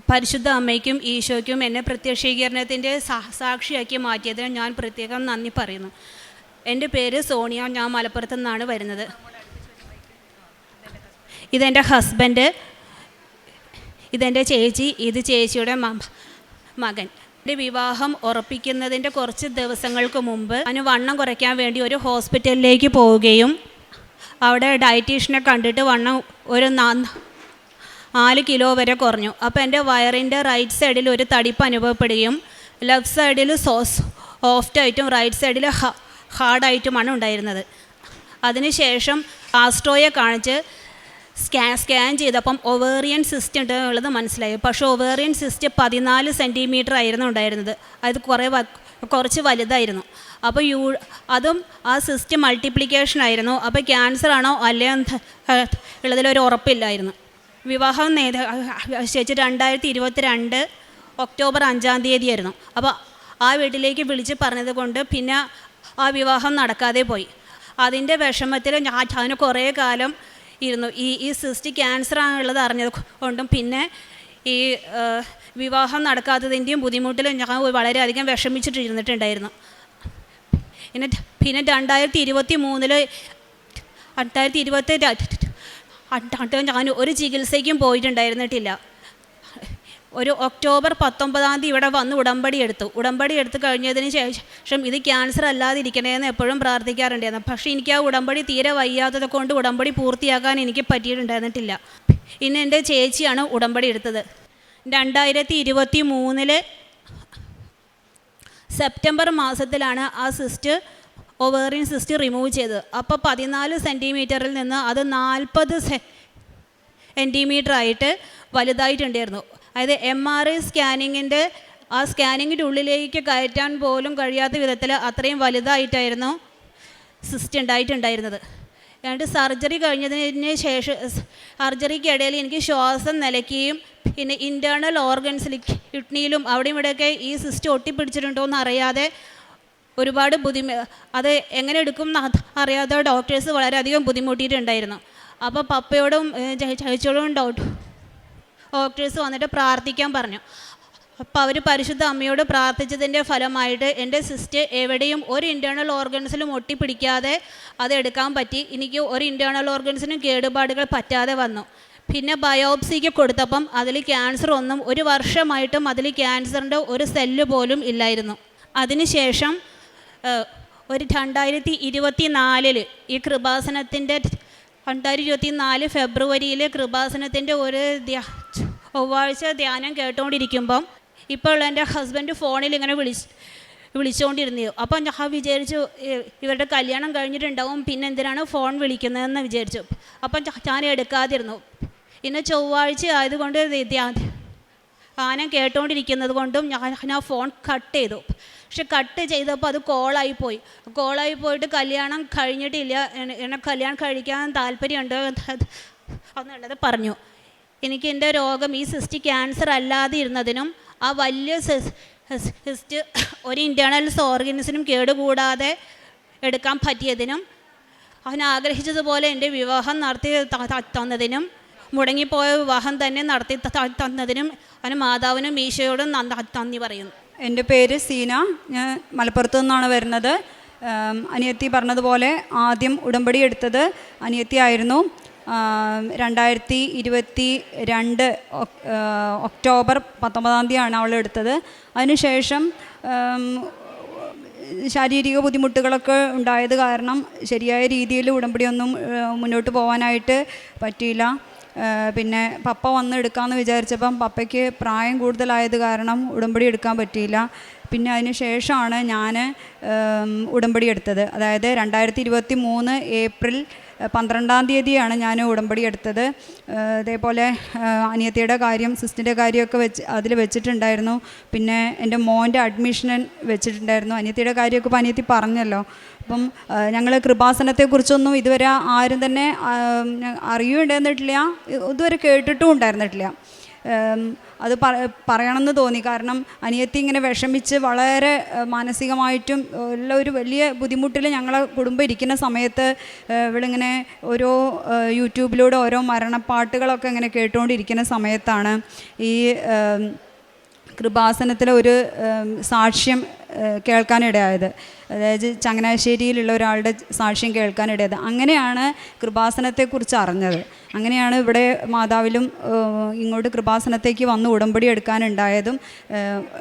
പരിശുദ്ധ അമ്മയ്ക്കും ഈശോയ്ക്കും എന്നെ പ്രത്യക്ഷീകരണത്തിൻ്റെ സാക്ഷിയാക്കി മാറ്റിയതിന് ഞാൻ പ്രത്യേകം നന്ദി പറയുന്നു. എൻ്റെ പേര് സോണിയ, ഞാൻ മലപ്പുറത്തു നിന്നാണ് വരുന്നത്. ഇതെൻ്റെ ഹസ്ബൻഡ്, ഇതെൻ്റെ ചേച്ചി, ഇത് ചേച്ചിയുടെ മകൻ. എൻ്റെ വിവാഹം ഉറപ്പിക്കുന്നതിൻ്റെ കുറച്ച് ദിവസങ്ങൾക്ക് മുമ്പ് അതിന് വണ്ണം കുറയ്ക്കാൻ വേണ്ടി ഒരു ഹോസ്പിറ്റലിലേക്ക് പോവുകയും അവിടെ ഡയറ്റീഷ്യനെ കണ്ടിട്ട് വണ്ണം ഒരു 4 കിലോ വരെ കുറഞ്ഞു. അപ്പോൾ എൻ്റെ വയറിൻ്റെ റൈറ്റ് സൈഡിൽ ഒരു തടിപ്പ് അനുഭവപ്പെടുകയും ലെഫ്റ്റ് സൈഡിൽ സോഫ്റ്റായിട്ടും റൈറ്റ് സൈഡിൽ ഹാർഡായിട്ടുമാണ് ഉണ്ടായിരുന്നത്. അതിനുശേഷം ആസ്ട്രോയെ കാണിച്ച് സ്കാൻ ചെയ്തപ്പം ഒവേറിയൻ സിസ്റ്റ് ഉണ്ടെന്നുള്ളത് മനസ്സിലായി. പക്ഷേ ഒവേറിയൻ സിസ്റ്റ് 14 സെൻറ്റിമീറ്റർ ആയിരുന്നു ഉണ്ടായിരുന്നത്. അത് കുറച്ച് വലുതായിരുന്നു. അപ്പോൾ അതും ആ സിസ്റ്റ് മൾട്ടിപ്ലിക്കേഷൻ ആയിരുന്നു. അപ്പോൾ ക്യാൻസർ ആണോ അല്ലേ ഉള്ളതിലൊരു ഉറപ്പില്ലായിരുന്നു. വിവാഹം നിശ്ചയിച്ച് 2022 ഒക്ടോബർ 5-ാം തീയതി ആയിരുന്നു. അപ്പോൾ ആ വീട്ടിലേക്ക് വിളിച്ച് പറഞ്ഞത് കൊണ്ട് പിന്നെ ആ വിവാഹം നടക്കാതെ പോയി. അതിൻ്റെ വിഷമത്തിൽ ഞാൻ കുറേ കാലം ഇരുന്നു. ഈ സിസ്റ്റ് ക്യാൻസർ ആണുള്ളത് അറിഞ്ഞത് കൊണ്ടും പിന്നെ ഈ വിവാഹം നടക്കാത്തതിൻ്റെയും ബുദ്ധിമുട്ടിൽ ഞാൻ വളരെയധികം വിഷമിച്ചിട്ടിരുന്നിട്ടുണ്ടായിരുന്നു. പിന്നെ 2022 ഞാൻ ഒരു ചികിത്സയ്ക്കും പോയിട്ടുണ്ടായിരുന്നിട്ടില്ല. ഒരു ഒക്ടോബർ 19-ാം തീയതി ഇവിടെ വന്ന് ഉടമ്പടി എടുത്തു കഴിഞ്ഞതിന് ശേഷം ഇത് ക്യാൻസർ അല്ലാതിരിക്കണേന്ന് എപ്പോഴും പ്രാർത്ഥിക്കാറുണ്ടായിരുന്നു. പക്ഷേ എനിക്ക് ആ ഉടമ്പടി തീരെ വയ്യാത്തത് കൊണ്ട് ഉടമ്പടി പൂർത്തിയാക്കാൻ എനിക്ക് പറ്റിയിട്ടുണ്ടായിരുന്നിട്ടില്ല. ഇന്ന് എൻ്റെ ചേച്ചിയാണ് ഉടമ്പടി എടുത്തത്. 2023 സെപ്റ്റംബർ മാസത്തിലാണ് ആ ഒവേറിയൻ സിസ്റ്റ് റിമൂവ് ചെയ്തത്. അപ്പോൾ 14 സെൻറ്റിമീറ്ററിൽ നിന്ന് അത് 40 സെൻറ്റിമീറ്റർ ആയിട്ട് വലുതായിട്ടുണ്ടായിരുന്നു. അതായത് MRI സ്കാനിങ്ങിൻ്റെ ആ സ്കാനിങ്ങിൻ്റെ ഉള്ളിലേക്ക് കയറ്റാൻ പോലും കഴിയാത്ത വിധത്തിൽ അത്രയും വലുതായിട്ടായിരുന്നു സിസ്റ്റ് ഉണ്ടായിട്ടുണ്ടായിരുന്നത്. എന്നിട്ട് സർജറി കഴിഞ്ഞതിന് ശേഷം സർജറിക്കിടയിൽ എനിക്ക് ശ്വാസം നിലയ്ക്കുകയും പിന്നെ ഇൻറ്റേർണൽ ഓർഗൻസിൽ കിഡ്നിയിലും അവിടെയും ഇവിടെയൊക്കെ ഈ സിസ്റ്റ് ഒട്ടിപ്പിടിച്ചിട്ടുണ്ടോ എന്ന് അറിയാതെ ഒരുപാട് അത് എങ്ങനെ എടുക്കും എന്ന് അറിയാതെ ഡോക്ടേഴ്സ് വളരെയധികം ബുദ്ധിമുട്ടിയിട്ടുണ്ടായിരുന്നു. അപ്പോൾ പപ്പയോടും ചേച്ചിയോടും ഡോക്ടേഴ്സ് വന്നിട്ട് പ്രാർത്ഥിക്കാൻ പറഞ്ഞു. അപ്പോൾ അവർ പരിശുദ്ധ അമ്മയോട് പ്രാർത്ഥിച്ചതിൻ്റെ ഫലമായിട്ട് എൻ്റെ സിസ്റ്റ് എവിടെയും ഒരു ഇൻറ്റേർണൽ ഓർഗൻസിലും ഒട്ടിപ്പിടിക്കാതെ അത് എടുക്കാൻ പറ്റി. എനിക്ക് ഒരു ഇൻറ്റേർണൽ ഓർഗൻസിനും കേടുപാടുകൾ പറ്റാതെ വന്നു. പിന്നെ ബയോപ്സിക്ക് കൊടുത്തപ്പം അതിൽ ക്യാൻസർ ഒന്നും, ഒരു വർഷമായിട്ടും അതിൽ ക്യാൻസറിൻ്റെ ഒരു സെല്ല് പോലും ഇല്ലായിരുന്നു. അതിനുശേഷം ഒരു 2024 ഈ കൃപാസനത്തിൻ്റെ 2024 ഫെബ്രുവരിയിൽ കൃപാസനത്തിൻ്റെ ഒരു ചൊവ്വാഴ്ച ധ്യാനം കേട്ടുകൊണ്ടിരിക്കുമ്പം ഇപ്പോൾ എൻ്റെ ഹസ്ബൻഡ് ഫോണിൽ ഇങ്ങനെ വിളിച്ചുകൊണ്ടിരുന്നു. അപ്പം ഞാൻ വിചാരിച്ചു ഇവരുടെ കല്യാണം കഴിഞ്ഞിട്ടുണ്ടാവും, പിന്നെ എന്തിനാണ് ഫോൺ വിളിക്കുന്നതെന്ന് വിചാരിച്ചു. അപ്പം ഞാൻ എടുക്കാതിരുന്നു. ഇന്ന് ചൊവ്വാഴ്ച ആയതുകൊണ്ട് ധ്യാനം കേട്ടുകൊണ്ടിരിക്കുന്നത് കൊണ്ടും ഞാൻ ഫോൺ കട്ട് ചെയ്തു. പക്ഷെ കട്ട് ചെയ്തപ്പോൾ അത് കോളായി പോയിട്ട് കല്യാണം കഴിഞ്ഞിട്ടില്ല, എന്നെ കല്യാണം കഴിക്കാൻ താല്പര്യമുണ്ട് എന്നുള്ളത് പറഞ്ഞു. എനിക്ക് എൻ്റെ രോഗം ഈ സിസ്റ്റ് ക്യാൻസർ അല്ലാതെ ഇരുന്നതിനും ആ വലിയ സിസ്റ്റ് ഒരു ഇൻറ്റേർണൽ ഓർഗൻസിനും കേടുകൂടാതെ എടുക്കാൻ പറ്റിയതിനും അവൻ ആഗ്രഹിച്ചതുപോലെ എൻ്റെ വിവാഹം നടത്തി തന്നതിനും മുടങ്ങിപ്പോയ വിവാഹം തന്നെ നടത്തി തന്നതിനും അവന് മാതാവിനും ഈശോയോടും നന്ദി പറയുന്നു. എൻ്റെ പേര് സീന, ഞാൻ മലപ്പുറത്തു നിന്നാണ് വരുന്നത്. അനിയത്തി പറഞ്ഞതുപോലെ ആദ്യം ഉടമ്പടി എടുത്തത് അനിയത്തി ആയിരുന്നു. 2022 ഒക്ടോബർ 19-ാം തീയതിയാണ് അവൾ എടുത്തത്. അതിനുശേഷം ശാരീരിക ബുദ്ധിമുട്ടുകളൊക്കെ ഉണ്ടായത് കാരണം ശരിയായ രീതിയിൽ ഉടമ്പടിയൊന്നും മുന്നോട്ട് പോകാനായിട്ട് പറ്റിയില്ല. പിന്നെ പപ്പ വന്ന് എടുക്കാമെന്ന് വിചാരിച്ചപ്പം പപ്പയ്ക്ക് പ്രായം കൂടുതലായത് കാരണം ഉടമ്പടി എടുക്കാൻ പറ്റിയില്ല. പിന്നെ അതിന് ശേഷമാണ് ഞാൻ ഉടമ്പടി എടുത്തത്. അതായത് 2023 ഏപ്രിൽ 12-ാം തീയതിയാണ് ഞാൻ ഉടമ്പടി എടുത്തത്. ഇതേപോലെ അനിയത്തിയുടെ കാര്യം, സിസ്റ്റിൻ്റെ കാര്യമൊക്കെ അതിൽ വെച്ചിട്ടുണ്ടായിരുന്നു. പിന്നെ എൻ്റെ മോൻ്റെ അഡ്മിഷൻ വെച്ചിട്ടുണ്ടായിരുന്നു. അനിയത്തിയുടെ കാര്യമൊക്കെ ഇപ്പോൾ അനിയത്തി പറഞ്ഞല്ലോ. അപ്പം ഞങ്ങൾ കൃപാസനത്തെക്കുറിച്ചൊന്നും ഇതുവരെ ആരും തന്നെ അറിയുണ്ടായിരുന്നിട്ടില്ല, ഇതുവരെ കേട്ടിട്ടും ഉണ്ടായിരുന്നിട്ടില്ല. അത് പറയണമെന്ന് തോന്നി. കാരണം അനിയത്തി ഇങ്ങനെ വിഷമിച്ച് വളരെ മാനസികമായിട്ടും ഉള്ള ഒരു വലിയ ബുദ്ധിമുട്ടിൽ ഞങ്ങളെ കുടുംബം ഇരിക്കുന്ന സമയത്ത് ഇവളിങ്ങനെ ഓരോ യൂട്യൂബിലൂടെ ഓരോ മരണപ്പാട്ടുകളൊക്കെ ഇങ്ങനെ കേട്ടുകൊണ്ടിരിക്കുന്ന സമയത്താണ് ഈ കൃപാസനത്തിലെ ഒരു സാക്ഷ്യം കേൾക്കാനിടയായത്. അതായത് ചങ്ങനാശ്ശേരിയിലുള്ള ഒരാളുടെ സാക്ഷ്യം കേൾക്കാനിടയായത്. അങ്ങനെയാണ് കൃപാസനത്തെക്കുറിച്ച് അറിഞ്ഞത്. അങ്ങനെയാണ് ഇവിടെ മാതാവിലും ഇങ്ങോട്ട് കൃപാസനത്തേക്ക് വന്ന് ഉടമ്പടി എടുക്കാനുണ്ടായതും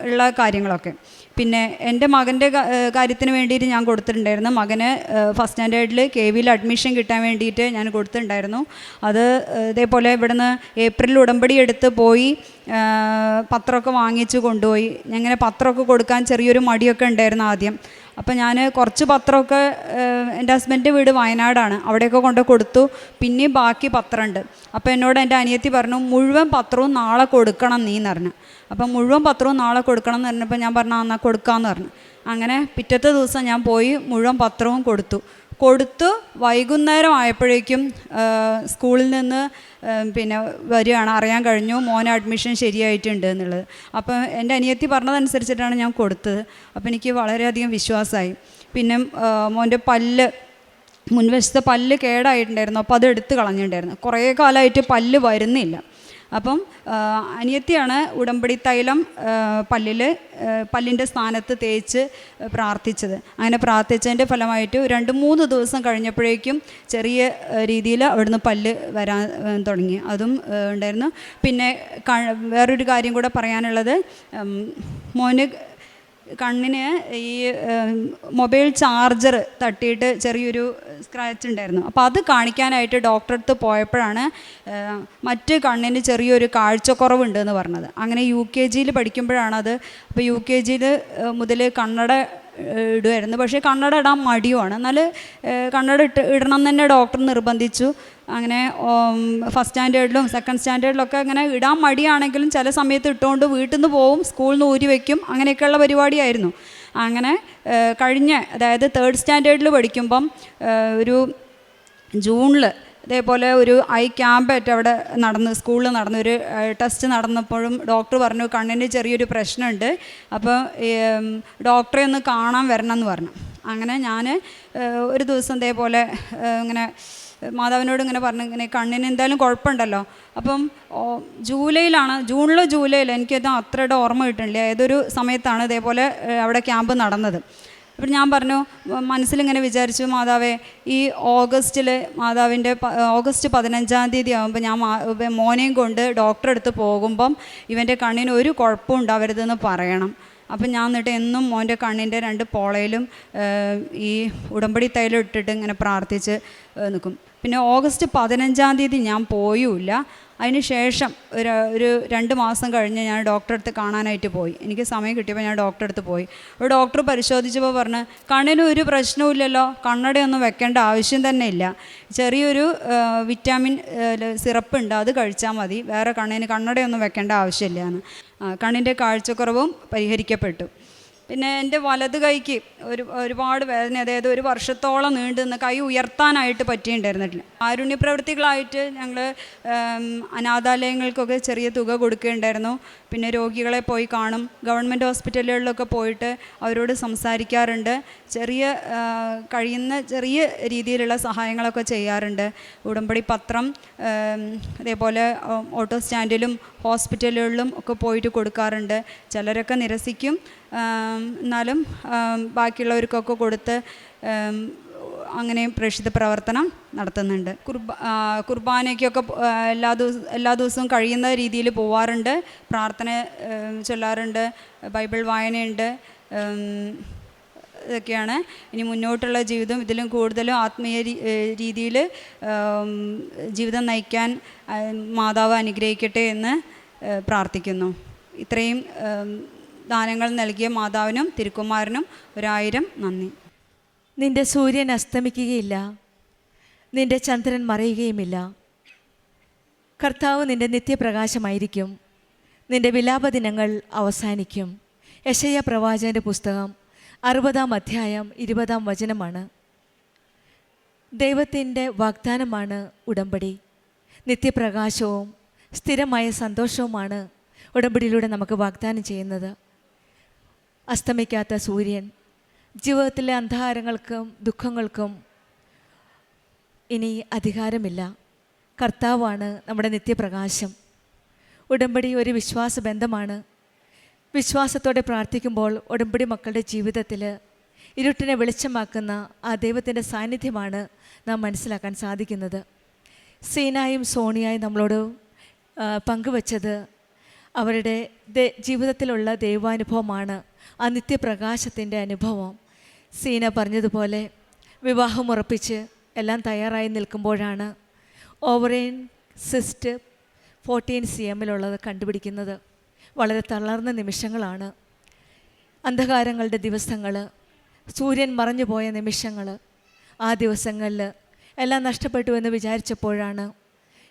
ഉള്ള കാര്യങ്ങളൊക്കെ. പിന്നെ എൻ്റെ മകൻ്റെ കാര്യത്തിന് വേണ്ടിയിട്ട് ഞാൻ കൊടുത്തിട്ടുണ്ടായിരുന്നു. മകന് ഫസ്റ്റ് സ്റ്റാൻഡേർഡിൽ KVയിൽ അഡ്മിഷൻ കിട്ടാൻ വേണ്ടിയിട്ട് ഞാൻ കൊടുത്തിട്ടുണ്ടായിരുന്നു. അത് ഇതേപോലെ ഇവിടുന്ന് ഏപ്രിൽ ഉടമ്പടി എടുത്ത് പോയി പത്രമൊക്കെ വാങ്ങിച്ച് കൊണ്ടുപോയി. അങ്ങനെ പത്രമൊക്കെ കൊടുക്കാൻ ചെറിയൊരു മടിയൊക്കെ ഉണ്ടായിരുന്നു ആദ്യം. അപ്പം ഞാൻ കുറച്ച് പത്രമൊക്കെ എൻ്റെ ഹസ്ബൻഡിൻ്റെ വീട് വയനാടാണ്, അവിടെയൊക്കെ കൊണ്ട് കൊടുത്തു. പിന്നെയും ബാക്കി പത്രമുണ്ട്. അപ്പോൾ എന്നോട് എൻ്റെ അനിയത്തി പറഞ്ഞു, മുഴുവൻ പത്രവും നാളെ കൊടുക്കണം നീ എന്ന് പറഞ്ഞു. അപ്പം മുഴുവൻ പത്രവും നാളെ കൊടുക്കണം എന്ന് പറഞ്ഞപ്പോൾ ഞാൻ പറഞ്ഞു എന്നാൽ കൊടുക്കാമെന്ന് പറഞ്ഞു. അങ്ങനെ പിറ്റത്തെ ദിവസം ഞാൻ പോയി മുഴുവൻ പത്രവും കൊടുത്തു വൈകുന്നേരം ആയപ്പോഴേക്കും സ്കൂളിൽ നിന്ന് പിന്നെ വരികയാണ്, അറിയാൻ കഴിഞ്ഞു മോന് അഡ്മിഷൻ ശരിയായിട്ടുണ്ട് എന്നുള്ളത്. അപ്പോൾ എൻ്റെ അനിയത്തി പറഞ്ഞതനുസരിച്ചിട്ടാണ് ഞാൻ കൊടുത്തത്. അപ്പോൾ എനിക്ക് വളരെയധികം വിശ്വാസമായി. പിന്നെ മോൻ്റെ മുൻവശത്തെ പല്ല് കേടായിട്ടുണ്ടായിരുന്നു. അപ്പോൾ അത് എടുത്ത് കളഞ്ഞിട്ടുണ്ടായിരുന്നു. കുറേ കാലമായിട്ട് പല്ല് വരുന്നില്ല. അപ്പം അനിയത്തിയാണ് ഉടമ്പടി തൈലം പല്ലിൻ്റെ സ്ഥാനത്ത് തേച്ച് പ്രാർത്ഥിച്ചത്. അങ്ങനെ പ്രാർത്ഥിച്ചതിൻ്റെ ഫലമായിട്ട് 2-3 ദിവസം കഴിഞ്ഞപ്പോഴേക്കും ചെറിയ രീതിയിൽ അവിടുന്ന് പല്ല് വരാൻ തുടങ്ങി. അതും ഉണ്ടായിരുന്നു. പിന്നെ വേറൊരു കാര്യം കൂടെ പറയാനുള്ളത്, മോന് കണ്ണിന് ഈ മൊബൈൽ ചാർജർ തട്ടിയിട്ട് ചെറിയൊരു സ്ക്രാച്ച് ഉണ്ടായിരുന്നു. അപ്പോൾ അത് കാണിക്കാനായിട്ട് ഡോക്ടറെ അടുത്ത് പോയപ്പോഴാണ് മറ്റ് കണ്ണിന് ചെറിയൊരു കാഴ്ചക്കുറവുണ്ടെന്ന് പറഞ്ഞത്. അങ്ങനെ UKGയിൽ പഠിക്കുമ്പോഴാണത്. അപ്പോൾ UKGയിൽ മുതൽ കണ്ണട ഇടുമായിരുന്നു. പക്ഷേ കണ്ണട ഇടാൻ മടിയുമാണ്. എന്നാൽ കണ്ണട ഇടണം എന്ന് തന്നെ ഡോക്ടർ നിർബന്ധിച്ചു. അങ്ങനെ ഫസ്റ്റ് സ്റ്റാൻഡേർഡിലും സെക്കൻഡ് സ്റ്റാൻഡേർഡിലൊക്കെ അങ്ങനെ ഇടാൻ മടിയാണെങ്കിലും ചില സമയത്ത് ഇട്ടുകൊണ്ട് വീട്ടിൽ നിന്ന് പോവും, സ്കൂളിൽ നിന്ന് ഊരി വയ്ക്കും. അങ്ങനെയൊക്കെയുള്ള പരിപാടിയായിരുന്നു. അങ്ങനെ അതായത് 3rd സ്റ്റാൻഡേർഡിൽ പഠിക്കുമ്പം ഒരു ജൂണിൽ ഇതേപോലെ ഒരു ഐ ക്യാമ്പായിട്ട് അവിടെ സ്കൂളിൽ നടന്നു. ഒരു ടെസ്റ്റ് നടന്നപ്പോഴും ഡോക്ടർ പറഞ്ഞു കണ്ണിന് ചെറിയൊരു പ്രശ്നമുണ്ട്, അപ്പോൾ ഡോക്ടറെ ഒന്ന് കാണാൻ വരണം എന്ന് പറഞ്ഞു. അങ്ങനെ ഞാൻ ഒരു ദിവസം ഇതേപോലെ ഇങ്ങനെ മാതാവിനോട് ഇങ്ങനെ പറഞ്ഞു, ഇങ്ങനെ കണ്ണിന് എന്തായാലും കുഴപ്പമുണ്ടല്ലോ. അപ്പം ജൂലൈയിൽ എനിക്കത് അത്രയുടെ ഓർമ്മ കിട്ടണില്ല, ഏതൊരു സമയത്താണ് ഇതേപോലെ അവിടെ ക്യാമ്പ് നടന്നത്. അപ്പം ഞാൻ പറഞ്ഞു, മനസ്സിലിങ്ങനെ വിചാരിച്ചു, മാതാവേ ഈ മാതാവിൻ്റെ ഓഗസ്റ്റ് 15-ാം തീയതി ആകുമ്പോൾ ഞാൻ മോനെയും കൊണ്ട് ഡോക്ടറെ അടുത്ത് പോകുമ്പം ഇവൻ്റെ കണ്ണിന് ഒരു കുഴപ്പവും ഉണ്ടാവരുതെന്ന് പറയണം. അപ്പം ഞാൻ എന്നിട്ട് എന്നും മോൻ്റെ കണ്ണിൻ്റെ 2 പോളയിലും ഈ ഉടമ്പടി തൈലം ഇട്ടിട്ട് ഇങ്ങനെ പ്രാർത്ഥിച്ച് നിൽക്കും. പിന്നെ ഓഗസ്റ്റ് 15-ാം തീയതി ഞാൻ പോയുമില്ല. അതിന് ശേഷം ഒരു 2 മാസം കഴിഞ്ഞ് ഞാൻ ഡോക്ടറെ അടുത്ത് കാണാനായിട്ട് പോയി. എനിക്ക് സമയം കിട്ടിയപ്പോൾ ഞാൻ ഡോക്ടറെ അടുത്ത് പോയി. ഒരു ഡോക്ടർ പരിശോധിച്ചപ്പോൾ പറഞ്ഞ് കണ്ണിന് ഒരു പ്രശ്നവുമില്ലല്ലോ, കണ്ണടയൊന്നും വെക്കേണ്ട ആവശ്യം തന്നെ ഇല്ല, ചെറിയൊരു വിറ്റാമിൻ സിറപ്പ് ഉണ്ട്, അത് കഴിച്ചാൽ മതി, വേറെ കണ്ണടയൊന്നും വെക്കേണ്ട ആവശ്യമില്ല എന്ന്. കണ്ണിൻ്റെ കാഴ്ചക്കുറവും പരിഹരിക്കപ്പെട്ടു. പിന്നെ എൻ്റെ വലത് കൈക്ക് ഒരുപാട് വേദന, അതായത് 1 വർഷത്തോളം നീണ്ടുനിന്ന് കൈ ഉയർത്താനായിട്ട് പറ്റിയിട്ടുണ്ടായിരുന്നില്ല. കാരുണ്യ പ്രവൃത്തികളായിട്ട് ഞങ്ങൾ അനാഥാലയങ്ങൾക്കൊക്കെ ചെറിയ തുക കൊടുക്കുകയുണ്ടായിരുന്നു. പിന്നെ രോഗികളെ പോയി കാണും, ഗവൺമെൻറ് ഹോസ്പിറ്റലുകളിലൊക്കെ പോയിട്ട് അവരോട് സംസാരിക്കാറുണ്ട്, കഴിയുന്ന ചെറിയ രീതിയിലുള്ള സഹായങ്ങളൊക്കെ ചെയ്യാറുണ്ട്. ഉടമ്പടി പത്രം അതേപോലെ ഓട്ടോ സ്റ്റാൻഡിലും ഹോസ്പിറ്റലുകളിലും ഒക്കെ പോയിട്ട് കൊടുക്കാറുണ്ട്. ചിലരൊക്കെ നിരസിക്കും, എന്നാലും ബാക്കിയുള്ളവർക്കൊക്കെ കൊടുത്ത് അങ്ങനെ പ്രേക്ഷിത പ്രവർത്തനം നടത്തുന്നുണ്ട്. കുർബാനയ്ക്കൊക്കെ എല്ലാ ദിവസവും കഴിയുന്ന രീതിയിൽ പോവാറുണ്ട്, പ്രാർത്ഥന ചൊല്ലാറുണ്ട്, ബൈബിൾ വായനയുണ്ട്. ഇതൊക്കെയാണ്. ഇനി മുന്നോട്ടുള്ള ജീവിതം ഇതിലും കൂടുതലും ആത്മീയ രീതിയിൽ ജീവിതം നയിക്കാൻ മാതാവ് അനുഗ്രഹിക്കട്ടെ എന്ന് പ്രാർത്ഥിക്കുന്നു. ഇത്രയും ദാനങ്ങൾ നൽകിയ മാതാവിനും തിരുക്കുമാരനും 1000 നന്ദി. നിന്റെ സൂര്യൻ അസ്തമിക്കുകയില്ല, നിന്റെ ചന്ദ്രൻ മറയുകയുമില്ല. കർത്താവ് നിന്റെ നിത്യപ്രകാശമായിരിക്കും. നിന്റെ വിലാപദിനങ്ങൾ അവസാനിക്കും. യെശയ്യാ പ്രവാചകൻ്റെ പുസ്തകം 60-ാം അധ്യായം 20-ാം വചനമാണ്. ദൈവത്തിൻ്റെ വാഗ്ദാനമാണ് ഉടമ്പടി. നിത്യപ്രകാശവും സ്ഥിരമായ സന്തോഷവുമാണ് ഉടമ്പടിയിലൂടെ നമുക്ക് വാഗ്ദാനം ചെയ്യുന്നത്. അസ്തമിക്കാത്ത സൂര്യൻ, ജീവിതത്തിലെ അന്ധകാരങ്ങൾക്കും ദുഃഖങ്ങൾക്കും ഇനി അധികാരമില്ല. കർത്താവാണ് നമ്മുടെ നിത്യപ്രകാശം. ഉടമ്പടി ഒരു വിശ്വാസ ബന്ധമാണ്. വിശ്വാസത്തോടെ പ്രാർത്ഥിക്കുമ്പോൾ ഉടമ്പടി മക്കളുടെ ജീവിതത്തിൽ ഇരുട്ടിനെ വെളിച്ചമാക്കുന്ന ആ ദൈവത്തിൻ്റെ സാന്നിധ്യമാണ് നാം മനസ്സിലാക്കാൻ സാധിക്കുന്നത്. സീനായും സോണിയായും നമ്മളോട് പങ്കുവച്ചത് അവരുടെ ജീവിതത്തിലുള്ള ദൈവാനുഭവമാണ്, ആ നിത്യപ്രകാശത്തിൻ്റെ അനുഭവം. സീന പറഞ്ഞതുപോലെ വിവാഹം ഉറപ്പിച്ച് എല്ലാം തയ്യാറായി നിൽക്കുമ്പോഴാണ് ഓവറൈൻ സിസ്റ്റ് 14 cm കണ്ടുപിടിക്കുന്നത്. വളരെ തളർന്ന നിമിഷങ്ങളാണ്. അന്ധകാരങ്ങളുടെ ദിവസങ്ങൾ, സൂര്യൻ മറഞ്ഞു പോയ നിമിഷങ്ങൾ. ആ ദിവസങ്ങളിൽ എല്ലാം നഷ്ടപ്പെട്ടു എന്ന് വിചാരിച്ചപ്പോഴാണ്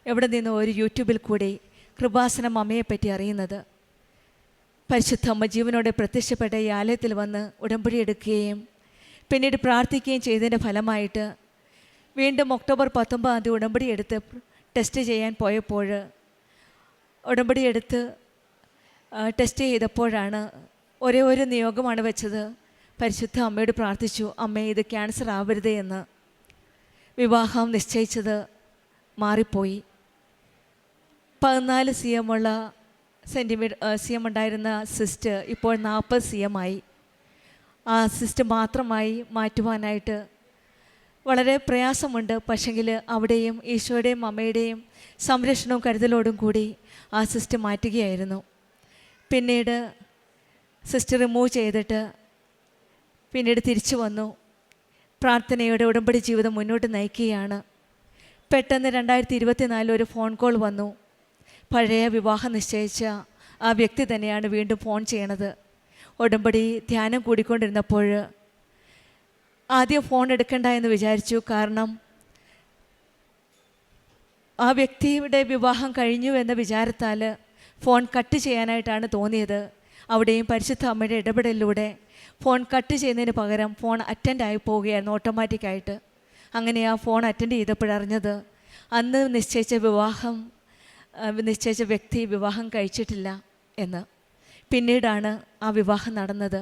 എവിടെ നിന്ന് ഒരു യൂട്യൂബിൽ കൂടി കൃപാസനം അമ്മയെപ്പറ്റി അറിയുന്നത്. പരിശുദ്ധ അമ്മ ജീവനോടെ പ്രത്യക്ഷപ്പെട്ട ഈ ആലയത്തിൽ വന്ന് ഉടമ്പടി എടുക്കുകയും പിന്നീട് പ്രാർത്ഥിക്കുകയും ചെയ്തതിൻ്റെ ഫലമായിട്ട് വീണ്ടും ഒക്ടോബർ 19 ഉടമ്പടി എടുത്ത് ടെസ്റ്റ് ചെയ്യാൻ പോയപ്പോൾ ഉടമ്പടി എടുത്ത് ടെസ്റ്റ് ചെയ്തപ്പോഴാണ് ഒരേ ഒരു നിയോഗമാണ് വെച്ചത്. പരിശുദ്ധ അമ്മയോട് പ്രാർത്ഥിച്ചു, അമ്മേ ഇത് ക്യാൻസർ ആവരുതേ എന്ന്. വിവാഹം നിശ്ചയിച്ചത് മാറിപ്പോയി. 14 cm ഉണ്ടായിരുന്ന സിസ്റ്റ് ഇപ്പോൾ 40 cm ആയി. ആ സിസ്റ്റ് മാത്രമായി മാറ്റുവാനായിട്ട് വളരെ പ്രയാസമുണ്ട്. പക്ഷെങ്കിൽ അവിടെയും ഈശോയുടെയും അമ്മയുടെയും സംരക്ഷണവും കരുതലോടും കൂടി ആ സിസ്റ്റ് മാറ്റുകയായിരുന്നു. പിന്നീട് സിസ്റ്റ് റിമൂവ് ചെയ്തിട്ട് പിന്നീട് തിരിച്ചു വന്നു. പ്രാർത്ഥനയോടെ ഉടമ്പടി ജീവിതം മുന്നോട്ട് നയിക്കുകയാണ്. പെട്ടെന്ന് 2024 ഒരു ഫോൺ കോൾ വന്നു. പഴയ വിവാഹം നിശ്ചയിച്ച ആ വ്യക്തി തന്നെയാണ് വീണ്ടും ഫോൺ ചെയ്യണത്. ഉടമ്പടി ധ്യാനം കൂടിക്കൊണ്ടിരുന്നപ്പോൾ ആദ്യം ഫോൺ എടുക്കണ്ട എന്ന് വിചാരിച്ചു. കാരണം ആ വ്യക്തിയുടെ വിവാഹം കഴിഞ്ഞു എന്ന വിചാരത്താൽ ഫോൺ കട്ട് ചെയ്യാനായിട്ടാണ് തോന്നിയത്. അവിടെയും പരിശുദ്ധ അമ്മയുടെ ഇടപെടലിലൂടെ ഫോൺ കട്ട് ചെയ്യുന്നതിന് പകരം ഫോൺ അറ്റൻഡ് ആയി പോവുകയായിരുന്നു ഓട്ടോമാറ്റിക്കായിട്ട്. അങ്ങനെ ആ ഫോൺ അറ്റൻഡ് ചെയ്തപ്പോഴറിഞ്ഞത് അന്ന് നിശ്ചയിച്ച വ്യക്തി വിവാഹം കഴിച്ചിട്ടില്ല എന്ന്. പിന്നീടാണ് ആ വിവാഹം നടന്നത്.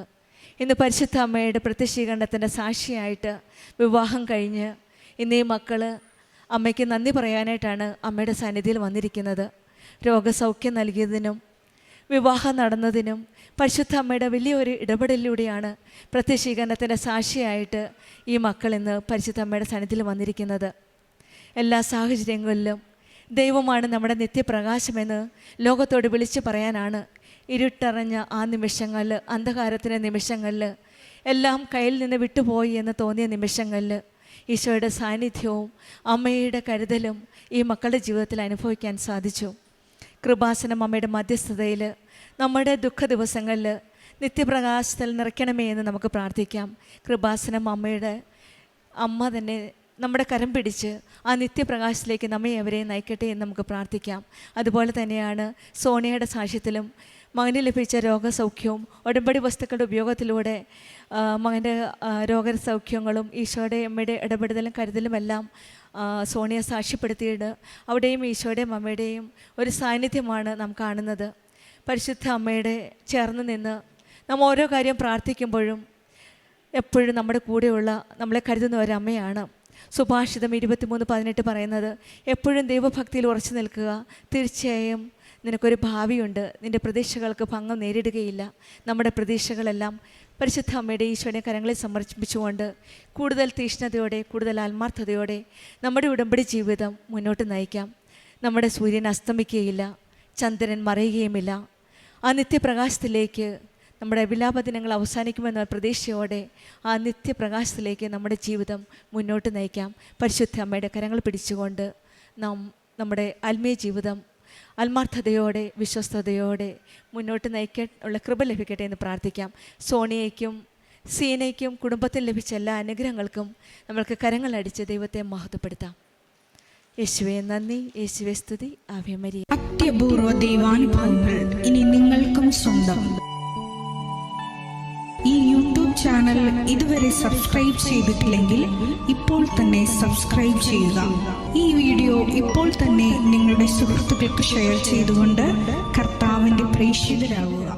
ഇന്ന് പരിശുദ്ധ അമ്മയുടെ പ്രത്യക്ഷീകരണത്തിൻ്റെ സാക്ഷിയായിട്ട് വിവാഹം കഴിഞ്ഞ് ഇന്ന് ഈ മക്കൾ അമ്മയ്ക്ക് നന്ദി പറയാനായിട്ടാണ് അമ്മയുടെ സന്നിധിയിൽ വന്നിരിക്കുന്നത്. രോഗസൗഖ്യം നൽകിയതിനും വിവാഹം നടന്നതിനും പരിശുദ്ധ അമ്മയുടെ വലിയൊരു ഇടപെടലിലൂടെയാണ് പ്രത്യക്ഷീകരണത്തിൻ്റെ സാക്ഷിയായിട്ട് ഈ മക്കൾ ഇന്ന് പരിശുദ്ധ അമ്മയുടെ സന്നിധിയിൽ വന്നിരിക്കുന്നത്. എല്ലാ സാഹചര്യങ്ങളിലും ദൈവമാണ് നമ്മുടെ നിത്യപ്രകാശമെന്ന് ലോകത്തോട് വിളിച്ചു പറയാനാണ്. ഇരുട്ടറിഞ്ഞ ആ നിമിഷങ്ങളിൽ, അന്ധകാരത്തിൻ്റെ നിമിഷങ്ങളിൽ, എല്ലാം കയ്യിൽ നിന്ന് വിട്ടുപോയി എന്ന് തോന്നിയ നിമിഷങ്ങളിൽ ഈശോയുടെ സാന്നിധ്യവും അമ്മയുടെ കരുതലും ഈ മക്കളുടെ ജീവിതത്തിൽ അനുഭവിക്കാൻ സാധിച്ചു. കൃപാസനം അമ്മയുടെ മധ്യസ്ഥതയിൽ നമ്മുടെ ദുഃഖ ദിവസങ്ങളിൽ നിത്യപ്രകാശത്തിൽ നിറയ്ക്കണമേ എന്ന് നമുക്ക് പ്രാർത്ഥിക്കാം. കൃപാസനം അമ്മ തന്നെ നമ്മുടെ കരം പിടിച്ച് ആ നിത്യപ്രകാശത്തിലേക്ക് നമ്മെ അവരെയും നയിക്കട്ടെ എന്ന് നമുക്ക് പ്രാർത്ഥിക്കാം. അതുപോലെ തന്നെയാണ് സോണിയയുടെ സാക്ഷ്യത്തിലും മകന് ലഭിച്ച രോഗസൗഖ്യവും ഉടമ്പടി വസ്തുക്കളുടെ ഉപയോഗത്തിലൂടെ മകൻ്റെ രോഗസൗഖ്യങ്ങളും ഈശോയുടെ അമ്മയുടെ ഇടപെടലും കരുതലുമെല്ലാം സോണിയ സാക്ഷ്യപ്പെടുത്തിയിട്ട് അവിടെയും ഈശോയുടെയും അമ്മയുടെയും ഒരു സാന്നിധ്യമാണ് നാം കാണുന്നത്. പരിശുദ്ധ അമ്മയുടെ ചേർന്ന് നിന്ന് നാം ഓരോ കാര്യം പ്രാർത്ഥിക്കുമ്പോഴും എപ്പോഴും നമ്മുടെ കൂടെയുള്ള നമ്മളെ കരുതുന്ന ഒരമ്മയാണ്. സുഭാഷിതം 23:18 പറയുന്നത്, എപ്പോഴും ദൈവഭക്തിയിൽ ഉറച്ചു നിൽക്കുക, തീർച്ചയായും നിനക്കൊരു ഭാവിയുണ്ട്, നിൻ്റെ പ്രതീക്ഷകൾക്ക് ഭംഗം നേരിടുകയില്ല. നമ്മുടെ പ്രതീക്ഷകളെല്ലാം പരിശുദ്ധ അമ്മയുടെ ഈശോയുടെ കരങ്ങളിൽ സമർപ്പിച്ചുകൊണ്ട് കൂടുതൽ തീഷ്ണതയോടെ, കൂടുതൽ ആത്മാർത്ഥതയോടെ നമ്മുടെ ഉടമ്പടി ജീവിതം മുന്നോട്ട് നയിക്കാം. നമ്മുടെ സൂര്യൻ അസ്തമിക്കുകയില്ല, ചന്ദ്രൻ മറയുകയുമില്ല. ആ നിത്യപ്രകാശത്തിലേക്ക് നമ്മുടെ വിലാപദിനങ്ങൾ അവസാനിക്കുമെന്ന പ്രതീക്ഷയോടെ ആ നിത്യപ്രകാശത്തിലേക്ക് നമ്മുടെ ജീവിതം മുന്നോട്ട് നയിക്കാം. പരിശുദ്ധ അമ്മയുടെ കരങ്ങൾ പിടിച്ചുകൊണ്ട് നാം നമ്മുടെ ആത്മീയ ജീവിതം ആത്മാർത്ഥതയോടെ, വിശ്വസ്തയോടെ മുന്നോട്ട് നയിക്കാനുള്ള കൃപ ലഭിക്കട്ടെ എന്ന് പ്രാർത്ഥിക്കാം. സോണിയയ്ക്കും സീനയ്ക്കും കുടുംബത്തിൽ ലഭിച്ച എല്ലാ അനുഗ്രഹങ്ങൾക്കും നമ്മൾക്ക് കരങ്ങളടിച്ച് ദൈവത്തെ മഹത്വപ്പെടുത്താം. യേശുവേ നന്ദി, യേശുവേ സ്തുതി, ആവേ മരിയ. അത്യപൂർവ ദൈവാനുഭവങ്ങൾ ഇനി നിങ്ങൾക്കും സ്വന്തം. ഈ യൂട്യൂബ് യൂട്യൂബ് ചാനൽ ഇതുവരെ സബ്സ്ക്രൈബ് ചെയ്തിട്ടില്ലെങ്കിൽ ഇപ്പോൾ തന്നെ സബ്സ്ക്രൈബ് ചെയ്യുക. ഈ വീഡിയോ ഇപ്പോൾ തന്നെ നിങ്ങളുടെ സുഹൃത്തുക്കൾക്ക് ഷെയർ ചെയ്തുകൊണ്ട് കർത്താവിൻ്റെ പ്രേക്ഷിതരാകുക.